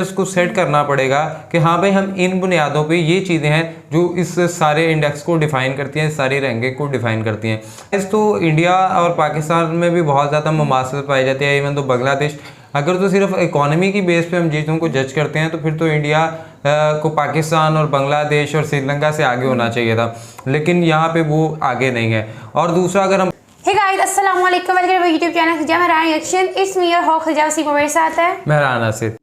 इसको सेट करना पड़ेगा कि हाँ भाई हम इन बुनियादों पे ये चीज़ें हैं जो इस सारे इंडेक्स को डिफ़ाइन करती हैं, सारी रैंकिंग को डिफ़ाइन करती हैं। इस तो इंडिया और पाकिस्तान में भी बहुत ज़्यादा मुमासलत पाई जाती है। इवन तो बांग्लादेश, अगर तो सिर्फ इकोनॉमी की बेस पे हम चीज़ों को जज करते हैं तो फिर तो इंडिया को पाकिस्तान और बांग्लादेश और श्रीलंका से आगे होना चाहिए था, लेकिन यहाँ पे वो आगे नहीं है। और दूसरा अगर हम हे गाइस अस्सलाम वालेकुम, welcome to YouTube channel Khiza Mehran reaction. It's me your host Khiza Waseem, मेरे साथ है मेहरान आसिफ।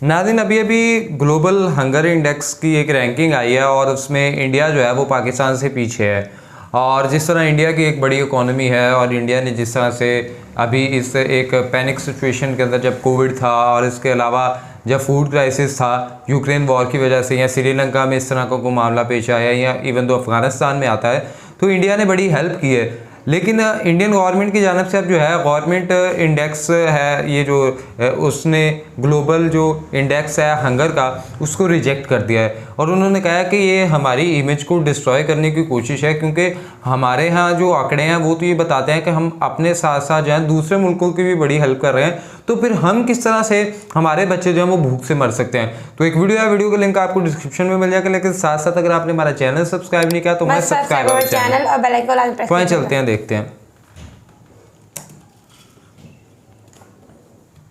नाज़रीन, अभी ग्लोबल हंगर इंडेक्स की एक रैंकिंग आई है और उसमें इंडिया जो है वो पाकिस्तान से पीछे है। और जिस तरह इंडिया की एक बड़ी इकोनॉमी है और इंडिया ने जिस तरह से अभी इस एक पैनिक सिचुएशन के अंदर, जब कोविड था और इसके अलावा जब फूड क्राइसिस था यूक्रेन वॉर की वजह से, या श्रीलंका में इस तरह का कोई मामला पेश आया, या इवन तो अफ़गानिस्तान में आता है, तो इंडिया ने बड़ी हेल्प की है। लेकिन इंडियन गवर्नमेंट की जानिब से अब जो है गवर्नमेंट इंडेक्स है ये जो उसने ग्लोबल जो इंडेक्स है हंगर का, उसको रिजेक्ट कर दिया है। और उन्होंने कहा कि ये हमारी इमेज को डिस्ट्रॉय करने की कोशिश है, क्योंकि हमारे यहाँ जो आंकड़े हैं वो तो ये बताते हैं कि हम अपने साथ साथ जो है दूसरे मुल्कों की भी बड़ी हेल्प कर रहे हैं, तो फिर हम किस तरह से हमारे बच्चे जो हैं वो भूख से मर सकते हैं। तो एक वीडियो है, वीडियो का लिंक आपको डिस्क्रिप्शन में मिल जाएगा। लेकिन साथ साथ अगर आपने हमारा चैनल सब्सक्राइब नहीं किया तो मैं सब्सक्राइब चैनल और बेल आइकन प्रेस करें। चलते हैं, देखते हैं।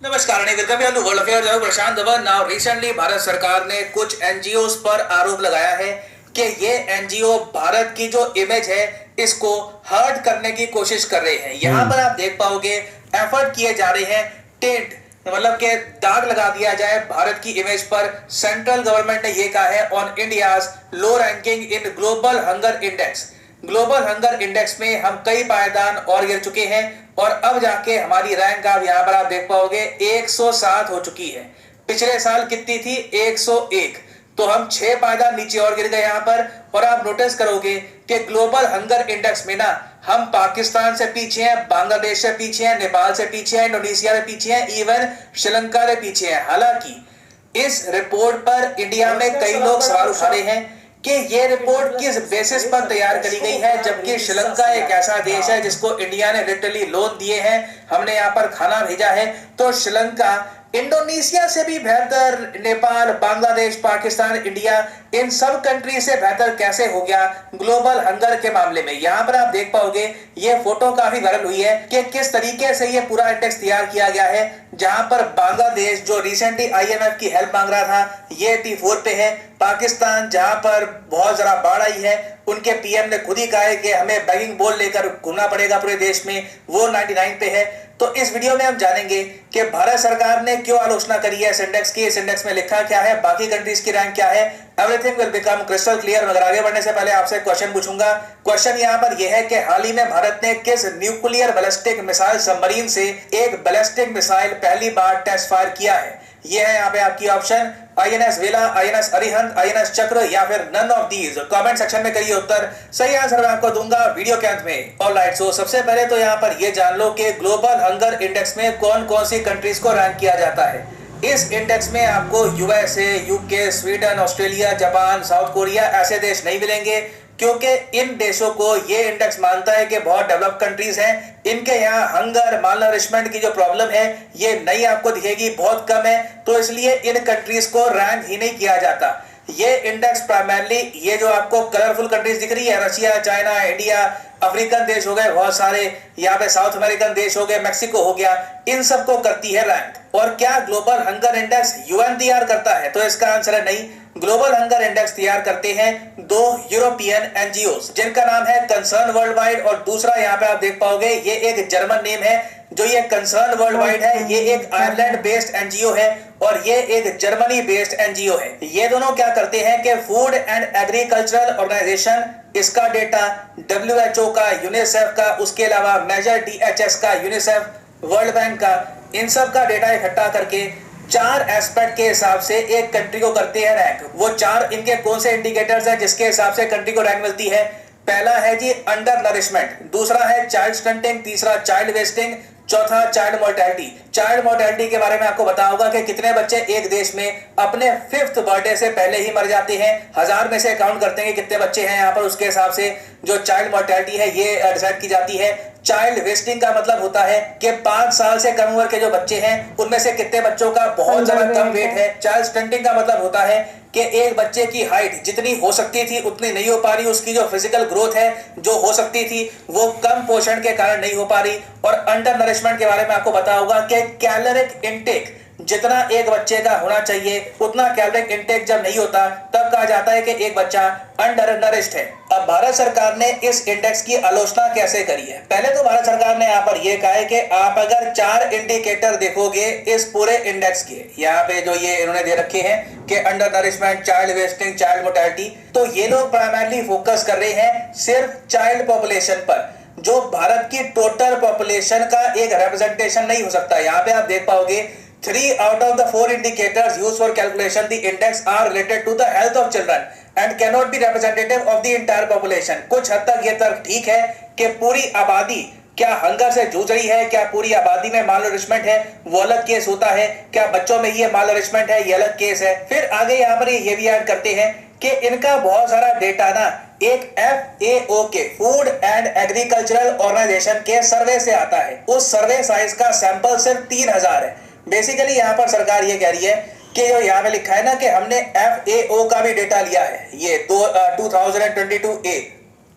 नमस्कार, वर्ल्ड अफेयर प्रशांत धवन। नाउ रिसेंटली भारत सरकार ने कुछ एनजीओस पर आरोप लगाया है कि ये एनजीओ भारत की जो इमेज है इसको हर्ट करने की कोशिश कर रहे हैं। यहाँ पर आप देख पाओगे एफर्ट किए जा रहे हैं, टेंट मतलब के दाग लगा दिया जाए भारत की इमेज पर। सेंट्रल गवर्नमेंट ने ये कहा है on India's low ranking in global hunger index. Global hunger index में हम कई पायदान और गिर चुके हैं और अब जाके हमारी रैंक आप यहाँ पर आप देख पाओगे 107 हो चुकी है। पिछले साल कितनी थी? 101। तो हम 6 पायदान नीचे और गिर गए यहाँ पर। और आप नोटिस करोगे कि ग्लोबल हंगर इंडेक्स में ना हम पाकिस्तान से पीछे हैं, बांग्लादेश से पीछे हैं, नेपाल से पीछे हैं, इंडोनेशिया से पीछे हैं, इवन श्रीलंका से पीछे हैं। हालांकि इस रिपोर्ट पर इंडिया में कई लोग सवाल उठा रहे हैं कि ये रिपोर्ट किस बेसिस पर तैयार करी गई है, जबकि श्रीलंका एक ऐसा देश है जिसको इंडिया ने लिटरली लोन दिए हैं, हमने यहाँ पर खाना भेजा है। तो श्रीलंका इंडोनेशिया से भी बेहतर, नेपाल, बांग्लादेश, पाकिस्तान, इंडिया, इन सब कंट्री से बेहतर कैसे हो गया ग्लोबल हंगर के मामले में? यहाँ पर आप देख पाओगे ये फोटो काफी वायरल हुई है कि किस तरीके से ये पूरा इंडेक्स तैयार किया गया है, जहां पर बांग्लादेश जो रिसेंटली आईएमएफ की हेल्प मांग रहा था ये T4 पे है। पाकिस्तान जहां पर बहुत जरा बाढ़ आई है, उनके पीएम ने खुद ही कहा है कि हमें बैगिंग बोल लेकर घूमना पड़ेगा पूरे देश में, वो 99 पे है। तो इस वीडियो में हम जानेंगे कि भारत सरकार ने क्यों आलोचना करी है इस इंडेक्स की, इस इंडेक्स में लिखा क्या है, बाकी कंट्रीज की रैंक क्या है। Everything will become crystal clear. मगर आगे बढ़ने से पहले आपसे क्वेश्चन पूछूंगा। क्वेश्चन यहाँ पर यह है कि हाल ही में भारत ने किस न्यूक्लियर बैलिस्टिक मिसाइल सबमरीन से एक बैलिस्टिक मिसाइल पहली बार टेस्ट फायर किया है? ये है यहाँ पे आपकी option, INS Vela, INS Arihant, INS Chakra या फिर none of these. Comment section में करिए उत्तर। सही आंसर मैं आपको दूंगा वीडियो के अंत में। ऑलराइट, सो सबसे पहले तो यहाँ पर ये जान लो कि ग्लोबल हंगर इंडेक्स में कौन कौन सी कंट्रीज को रैंक किया जाता है। इस इंडेक्स में आपको USA, UK, Sweden, Australia, Japan, south Korea ऐसे देश नहीं मिलेंगे, क्योंकि इन देशों को ये इंडेक्स मानता है कि बहुत डेवलप कंट्रीज हैं, इनके यहाँ हंगर, मालनरिशमेंट की जो प्रॉब्लम है ये नहीं आपको दिखेगी, बहुत कम है। तो इसलिए इन कंट्रीज को रैंक ही नहीं किया जाता। ये इंडेक्स प्राइमरली ये जो आपको कलरफुल कंट्रीज दिख रही है, रशिया, चाइना, इंडिया, अफ्रीकन देश हो गए बहुत सारे, यहाँ पे साउथ अमेरिकन देश हो गए, मेक्सिको हो गया, इन सबको करती है रैंक। और क्या ग्लोबल हंगर इंडेक्स यूएन तैयार करता है? तो इसका आंसर है नहीं। ग्लोबल हंगर इंडेक्स तैयार करते हैं 2 यूरोपियन एनजीओस, जिनका नाम है कंसर्न वर्ल्ड वाइड, और दूसरा यहाँ पे आप देख पाओगे ये एक जर्मन नेम है। जो ये कंसर्न वर्ल्ड वाइड है ये एक आयरलैंड बेस्ड एनजीओ है और ये एक जर्मनी बेस्ड एनजीओ है। ये दोनों क्या करते हैं कि फूड एंड एग्रीकल्चरल ऑर्गेनाइजेशन, इसका डेटा WHO का, यूनिसेफ का, उसके अलावा मेजर DHS का, यूनिसेफ, वर्ल्ड बैंक का, इन सब का डेटा इकट्ठा करके 4 एस्पेक्ट के हिसाब से एक कंट्री को करते हैं रैंक। वो 4 इनके कौन से इंडिकेटर्स हैं जिसके हिसाब से कंट्री को रैंक मिलती है? पहला है जी अंडर नरिशमेंट, दूसरा है चाइल्ड स्टंटिंग, तीसरा चाइल्ड वेस्टिंग, चौथा, चाइल्ड मोर्टेलिटी के बारे में आपको पता होगा कि कितने बच्चे एक देश में अपने 5th बर्थडे से पहले ही मर जाते हैं। 1000 में से काउंट करते हैं कि कितने बच्चे हैं यहाँ पर, उसके हिसाब से जो चाइल्ड मोर्टेलिटी है ये डिसाइड की जाती है। चाइल्ड वेस्टिंग का मतलब होता है कि 5 साल से कम उम्र के जो बच्चे हैं उनमें से कितने बच्चों का बहुत ज्यादा कम वेट है। चाइल्ड स्टंटिंग का मतलब होता है कि एक बच्चे की हाइट जितनी हो सकती थी उतनी नहीं हो पा रही, उसकी जो फिजिकल ग्रोथ है जो हो सकती थी वो कम पोषण के कारण नहीं हो पा रही। और अंडर नरिशमेंट के बारे में आपको पता होगा कि कैलोरिक इनटेक जितना एक बच्चे का होना चाहिए उतना कैलोरिक इनटेक जब नहीं होता तब कहा जाता है कि एक बच्चा अंडर नरिश्ड है। अब भारत सरकार ने इस इंडेक्स की आलोचना कैसे करी है? पहले तो भारत सरकार ने यहाँ पर यह कहा है कि आप अगर 4 इंडिकेटर देखोगे इस पूरे इंडेक्स के, यहाँ पे जो ये इन्होंने दे रखे हैं कि under nourishment, child wasting, child mortality, तो ये लोग प्राइमरली फोकस कर रहे हैं सिर्फ चाइल्ड पॉपुलेशन पर, जो भारत की टोटल पॉपुलेशन का एक रिप्रेजेंटेशन नहीं हो सकता। यहाँ पे आप देख पाओगे 3 out of the 4 indicators used for calculation the index are related to the health of children and cannot be representative of the entire population। कुछ हद तक ये तर्क ठीक है कि पूरी आबादी क्या हंगर से जूझ रही है, क्या पूरी आबादी में मालनरिशमेंट है, वो अलग केस होता है, क्या बच्चों में ये मालनरिशमेंट है, ये अलग केस है। फिर आगे यहाँ पर ये भी ऐड करते हैं कि इनका बहुत सारा डेटा ना एक FAO के फूड एंड एग्रीकल्चरल ऑर्गेनाइजेशन के सर्वे से आता है। उस सर्वे साइज का सैंपल सिर्फ 3000 है। बेसिकली यहाँ पर सरकार ये कह रही है कि जो यहाँ पे लिखा है ना कि हमने FAO का भी डेटा लिया है, ये 2022A,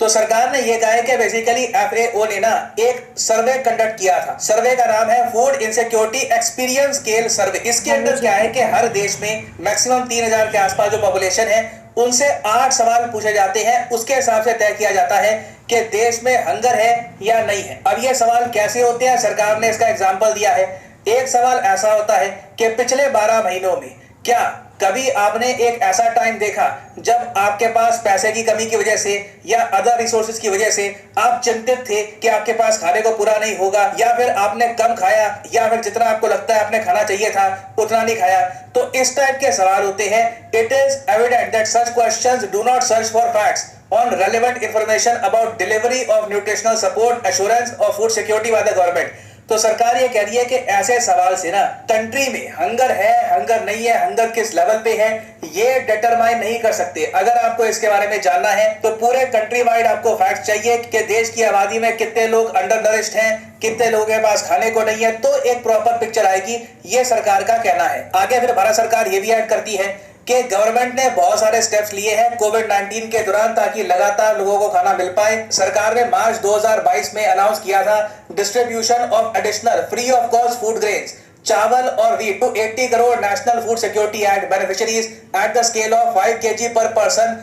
तो सरकार ने ये कहा है कि बेसिकली FAO ने ना एक सर्वे कंडक्ट किया था। सर्वे का नाम है फूड इनसिक्योरिटी एक्सपीरियंस स्केल सर्वे। इसके अंदर क्या है कि हर देश में मैक्सिमम 3000 के आसपास जो पॉपुलेशन है उनसे 8 सवाल पूछे जाते हैं, उसके हिसाब से तय किया जाता है कि देश में हंगर है या नहीं है। अब ये सवाल कैसे होते हैं, सरकार ने इसका एग्जाम्पल दिया है। एक सवाल ऐसा होता है कि पिछले 12 महीनों में क्या कभी आपने एक ऐसा टाइम देखा जब आपके पास पैसे की कमी की वजह से या अदर रिसोर्सेज की वजह से आप चिंतित थे कि आपके पास खाने को पूरा नहीं होगा, या फिर आपने कम खाया, या फिर जितना आपको लगता है आपने खाना चाहिए था उतना नहीं खाया। तो इस टाइप के सवाल होते हैं। It is evident that such questions do not search for facts on relevant information about delivery of nutritional support, assurance of food security by the government। तो सरकार ये कह रही है कि ऐसे सवाल से ना कंट्री में हंगर है, हंगर नहीं है, हंगर किस लेवल पे है, ये डिटरमाइन नहीं कर सकते। अगर आपको इसके बारे में जानना है तो पूरे कंट्री वाइड आपको फैक्ट चाहिए कि देश की आबादी में कितने लोग अंडर नरिश्ड हैं, कितने लोगों के पास खाने को नहीं है, तो एक प्रॉपर पिक्चर आएगी। ये सरकार का कहना है। आगे फिर भारत सरकार ये भी ऐड करती है कि गवर्नमेंट ने बहुत सारे स्टेप्स लिए हैं कोविड-19 के दौरान ताकि लगातार लोगों को खाना मिल पाए। सरकार ने मार्च 2022 में अनाउंस किया था distribution of additional free of cost food grains, चावल और wheat to 80 crore national food security act beneficiaries at the scale of 5 kg per person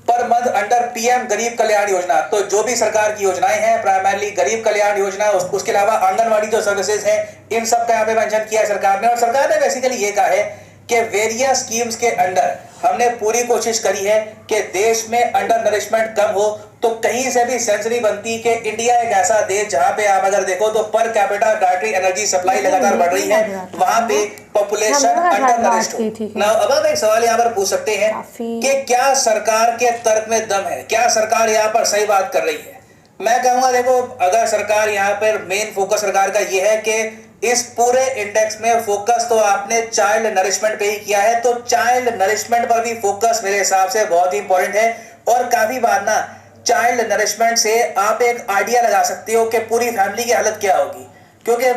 per month under PM Garib Kalyan Yojana. तो जो भी सरकार की योजनाएं हैं प्राइमरली गरीब कल्याण योजना, उसके अलावा आंगनवाड़ी जो सर्विसेज हैं, इन सब का यहाँ पे मेंशन किया है सरकार ने। और सरकार ने बेसिकली ये कहा है कि वेरियस स्कीम्स के अंडर हमने पूरी कोशिश करी है कि देश में अंडर नरिशमेंट कम हो। तो कहीं से भी सेंस नहीं बनती कि इंडिया एक ऐसा देश जहां पे आप अगर देखो तो per capita dietary energy supply लगातार बढ़ रही है, वहां पे पॉपुलेशन अंडर नरिश्ड हो। ना अब आप एक सवाल यहाँ पर पूछ सकते हैं कि क्या सरकार के तर्क में दम है, क्या सरकार यहाँ पर सही बात कर रही है? मैं कहूंगा देखो, अगर सरकार यहाँ पर मेन फोकस सरकार का ये है कि इस पूरे इंडेक्स में फोकस तो आपने चाइल्ड नरिशमेंट पे ही किया है, तो चाइल्ड नरिशमेंट पर भी फोकस मेरे हिसाब से बहुत ही इंपॉर्टेंट है। और काफी बार ना चाइल्ड नरिशमेंट से आप एक आइडिया लगा सकते हो कि पूरी फैमिली की हालत क्या होगी, क्योंकि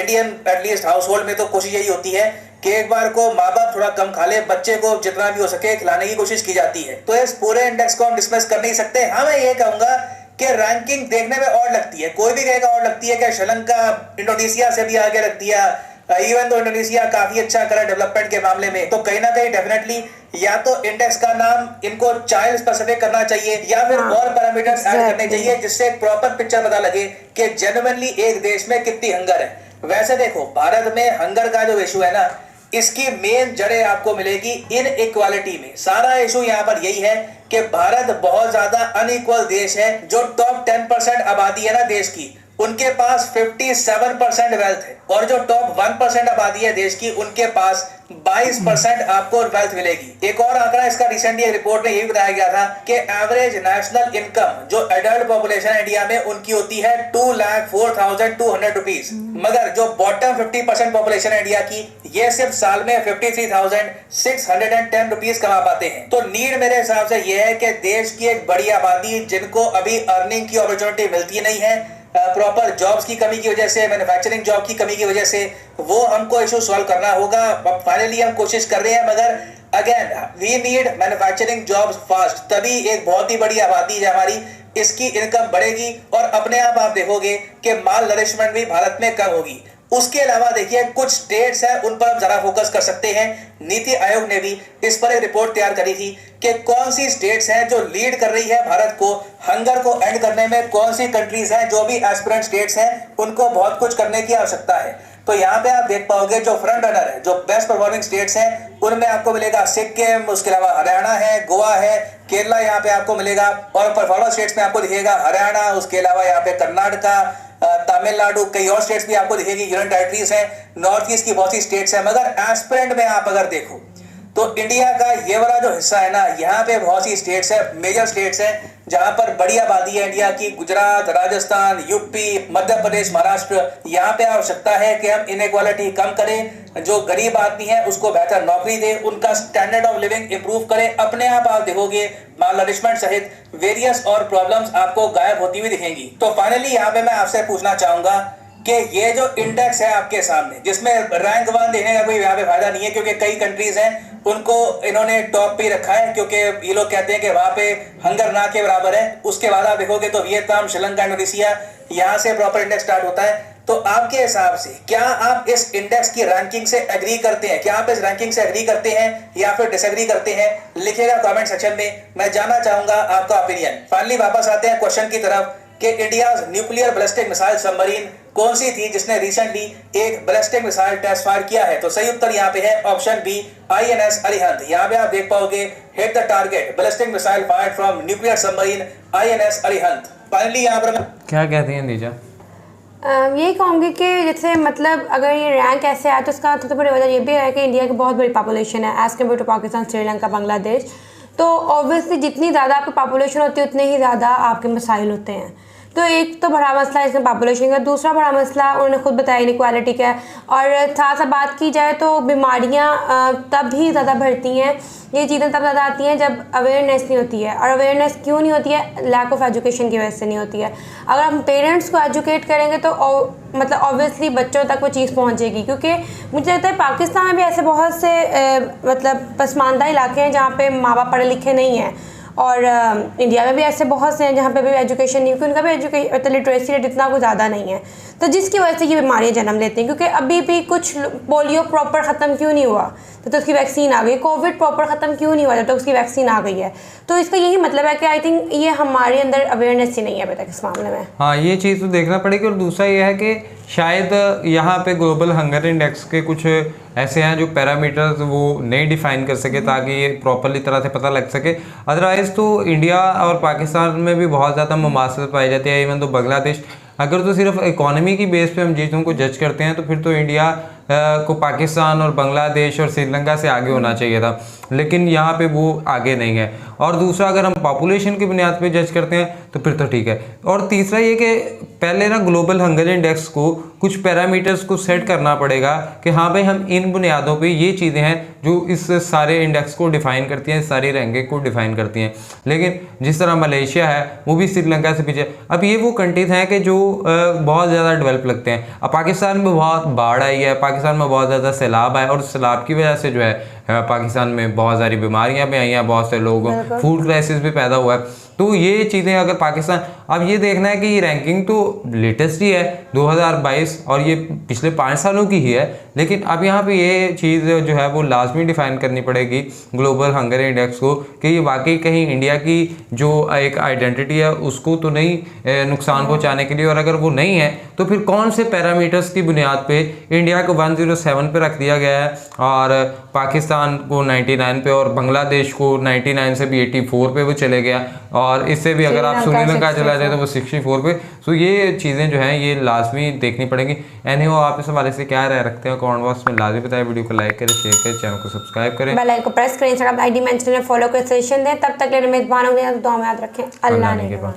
इंडियन एटलीस्ट हाउस होल्ड में तो कोशिश यही होती है कि एक बार को माँ बाप थोड़ा कम खा ले, बच्चे को जितना भी हो सके खिलाने की कोशिश की जाती है। तो इस पूरे इंडेक्स को हम डिस्कस कर नहीं सकते। हाँ, मैं ये कहूंगा कि रैंकिंग देखने में और लगती है, कोई भी कहेगा और लगती है कि श्रीलंका इंडोनेशिया से भी आगे रख दिया, इवन तो इंडोनेशिया काफी अच्छा करा डेवलपमेंट के मामले में। तो कहीं ना कहीं डेफिनेटली या तो इंडेक्स का नाम इनको चाइल्ड स्पेसिफिक करना चाहिए या फिर और पैरामीटर्स ऐड करने चाहिए जिससे एक प्रॉपर पिक्चर पता लगे कि जेन्युइनली एक देश में कितनी हंगर है। वैसे देखो, भारत में हंगर का जो इशू है ना, इसकी मेन जड़ें आपको मिलेगी इन इक्वालिटी में। सारा इशू यहाँ पर यही है कि भारत बहुत ज्यादा अनइक्वल देश है। जो टॉप 10% आबादी है ना देश की, उनके पास 57% वेल्थ है, और जो टॉप 1% आबादी है देश की, उनके पास 22% आपको वेल्थ मिलेगी। एक और आंकड़ा इसका रिसेंटली रिपोर्ट में ये भी बताया गया था कि एवरेज नेशनल इनकम जो एडल्ट पॉपुलेशन इंडिया में उनकी होती है 2,04,200 रुपीज, मगर जो बॉटम 50% पॉपुलेशन है इंडिया की, ये सिर्फ साल में 53,610 रुपीज कमा पाते हैं। तो नीड मेरे हिसाब से ये है कि देश की एक बड़ी आबादी जिनको अभी अर्निंग की अपॉर्चुनिटी मिलती नहीं है, प्रॉपर जॉब्स की कमी की वजह से, मैन्युफैक्चरिंग जॉब की कमी की वजह से, वो हमको इशू सॉल्व करना होगा। फाइनली हम कोशिश कर रहे हैं, मगर again we need manufacturing jobs fast, तभी एक बहुत ही बड़ी आबादी है हमारी, इसकी इनकम बढ़ेगी और अपने आप देखोगे कि माल नरिशमेंट भी भारत में कम होगी। उसके अलावा देखिए कुछ स्टेट्स हैं, उन पर हम जरा फोकस कर सकते हैं। नीति आयोग ने भी इस पर एक रिपोर्ट तैयार करी थी कि कौन सी स्टेट्स हैं जो लीड कर रही है भारत को हंगर को एंड करने में, कौन सी कंट्रीज हैं जो भी एस्पिरेंट स्टेट्स हैं उनको बहुत कुछ करने की आवश्यकता है। तो यहाँ पे आप देख पाओगे जो फ्रंट रनर है, जो बेस्ट परफॉर्मिंग स्टेट्स हैं, उनमें आपको मिलेगा सिक्किम, उसके अलावा हरियाणा है, गोवा है, केरला यहाँ पे आपको मिलेगा, और परफॉर्मर स्टेट्स में आपको दिखेगा हरियाणा, उसके अलावा यहाँ पे कर्नाटका, तमिलनाडु, कई और स्टेट्स भी आपको दिखेगी, यूनियन टेरिटरीज हैं, नॉर्थ ईस्ट की बहुत सी स्टेट्स हैं। मगर एस्पिरेंट में आप अगर देखो तो इंडिया का ये वाला जो हिस्सा है ना, यहाँ पे बहुत सी स्टेट्स है, मेजर स्टेट्स हैं जहां पर बड़ी आबादी है इंडिया की, गुजरात, राजस्थान, यूपी, मध्य प्रदेश, महाराष्ट्र। यहाँ पे आवश्यकता है कि हम इनइक्वालिटी कम करें, जो गरीब आदमी है उसको बेहतर नौकरी दे, उनका स्टैंडर्ड ऑफ लिविंग इंप्रूव करें। अपने आप देखोगे माल नरिशमेंट सहित वेरियस और प्रॉब्लम्स आपको गायब होती हुई दिखेंगी। तो फाइनली यहाँ पे मैं आपसे पूछना चाहूंगा कि ये जो इंडेक्स है आपके सामने, जिसमें रैंक 1 देने का कोई यहाँ पे फायदा नहीं है, क्योंकि कई कंट्रीज हैं उनको इन्होंने टॉप पे रखा है, क्योंकि ये लोग कहते हैं कि वहां पे हंगर ना के बराबर है। उसके बाद आप देखोगे तो वियतनाम, श्रीलंका, इंडोनेशिया, यहाँ से प्रॉपर इंडेक्स स्टार्ट होता है। तो आपके हिसाब से क्या आप इस इंडेक्स की रैंकिंग से एग्री करते हैं? क्या आप इस रैंकिंग से एग्री करते हैं या फिर डिसएग्री करते हैं? लिखिएगा कमेंट सेक्शन में, मैं जानना चाहूंगा आपका ओपिनियन। फाइनली वापस आते हैं क्वेश्चन की तरफ कि India nuclear ballistic missile submarine कौन सी थी जिसने रिसेंटली एक बैलिस्टिक मिसाइल टेस्ट फायर किया है? तो सही उत्तर यहाँ पे है ऑप्शन बी, INS अरिहंत। यहाँ पे आप देख पाओगे hit the target ballistic missile fired from nuclear submarine INS Arihant. Finally यहाँ पर क्या कहती हैं दीजा? यही कहूँगी कि जैसे मतलब अगर ये रैंक ऐसे आया तो उसका सबसे बड़ी वजह ये भी है कि इंडिया की बहुत बड़ी पॉपुलेशन है as compared to Pakistan, Sri Lanka, Bangladesh. तो ऑब्वियसली जितनी ज़्यादा आपकी पॉपुलेशन होती है उतने ही ज़्यादा आपके मसाइल होते हैं। तो एक तो बड़ा मसला है इसमें पॉपुलेशन का, दूसरा बड़ा मसला उन्होंने खुद बताया इनइक्वालिटी का है। और साथ साथ बात की जाए तो बीमारियां तब ही ज़्यादा बढ़ती हैं, ये चीज़ें तब ज़्यादा आती हैं जब अवेयरनेस नहीं होती है। और अवेयरनेस क्यों नहीं होती है? लैक ऑफ एजुकेशन की वजह से नहीं होती है। अगर हम पेरेंट्स को एजुकेट करेंगे तो मतलब ऑब्वियसली बच्चों तक वो चीज़ पहुंचेगी। क्योंकि मुझे लगता है पाकिस्तान में भी ऐसे बहुत से मतलब पसमानदा इलाके हैं जहाँ पे माँ बाप पढ़े लिखे नहीं हैं, और इंडिया में भी ऐसे बहुत से हैं जहाँ पे भी एजुकेशन नहीं, क्योंकि उनका भी मतलब लिटरेसी रेट इतना कुछ ज़्यादा नहीं है। तो जिसकी वजह से ये बीमारियाँ जन्म लेती हैं। क्योंकि अभी भी कुछ पोलियो प्रॉपर ख़त्म क्यों नहीं हुआ तो उसकी वैक्सीन आ गई, कोविड प्रॉपर ख़त्म क्यों नहीं हुआ तो उसकी वैक्सीन आ गई है। तो इसका यही मतलब है कि आई थिंक ये हमारे अंदर अवेयरनेस ही नहीं है अभी तक इस मामले में। हाँ, ये चीज़ तो देखना पड़ेगी। और दूसरा ये है कि शायद यहाँ पे ग्लोबल हंगर इंडेक्स के कुछ ऐसे हैं जो पैरामीटर्स वो नहीं डिफाइन कर सके ताकि ये प्रॉपरली तरह से पता लग सके। अदरवाइज़ तो इंडिया और पाकिस्तान में भी बहुत ज़्यादा मुमासलत पाई जाती है। इवन तो बांग्लादेश, अगर तो सिर्फ इकोनॉमी की बेस पे हम चीज़ों को जज करते हैं तो फिर तो इंडिया को पाकिस्तान और बांग्लादेश और श्रीलंका से आगे होना चाहिए था, लेकिन यहाँ पे वो आगे नहीं है। और दूसरा, अगर हम पॉपुलेशन की बुनियाद पे जज करते हैं तो फिर तो ठीक है। और तीसरा ये कि पहले ना ग्लोबल हंगर इंडेक्स को कुछ पैरामीटर्स को सेट करना पड़ेगा कि हाँ भाई हम इन बुनियादों पे ये चीज़ें हैं जो इस सारे इंडेक्स को डिफ़ाइन करती हैं, सारी रैंकिंग को डिफ़ाइन करती हैं। लेकिन जिस तरह मलेशिया है वो भी श्रीलंका से पीछे। अब ये वो कंट्रीज हैं कि जो बहुत ज़्यादा डेवलप लगते हैं। अब पाकिस्तान में बहुत बाढ़ आई है, पाकिस्तान में बहुत ज़्यादा सैलाब आए, और सैलाब की वजह से जो है पाकिस्तान में बहुत सारी बीमारियां भी आई हैं, बहुत से लोगों फूड क्राइसिस भी पैदा हुआ है। तो ये चीज़ें अगर पाकिस्तान, अब ये देखना है कि ये रैंकिंग तो लेटेस्ट ही है 2022 और ये पिछले 5 सालों की ही है, लेकिन अब यहाँ पे ये चीज़ जो है वो लाजमी डिफ़ाइन करनी पड़ेगी ग्लोबल हंगर इंडेक्स को कि ये वाकई कहीं इंडिया की जो एक आइडेंटिटी है उसको तो नहीं नुकसान पहुँचाने के लिए, और अगर वो नहीं है तो फिर कौन से पैरामीटर्स की बुनियाद पे इंडिया को 107 पे रख दिया गया है और पाकिस्तान पाकिस्तान को 99 पे और बांग्लादेश को 99 से भी 84 पे वो चले गया, और इससे भी अगर आप श्रीलंका चला जाए तो वो 64 पे। सो ये चीज़ें जो हैं ये लाजमी देखनी पड़ेंगी। एनीहो, आप इस हवाले से क्या राय रखते हैं कमेंट बॉक्स में लाजमी बताएं। वीडियो को लाइक करें, शेयर करें, चैनल को सब्सक्राइब करें, बेल आइकन को प्रेस करें, इंस्टाग्राम आईडी मेंशन करें, फॉलो करें, सजेशन दें। तब तक के लिए मेजबान हो गए, तो दुआ में याद रखें। अल्लाह ने।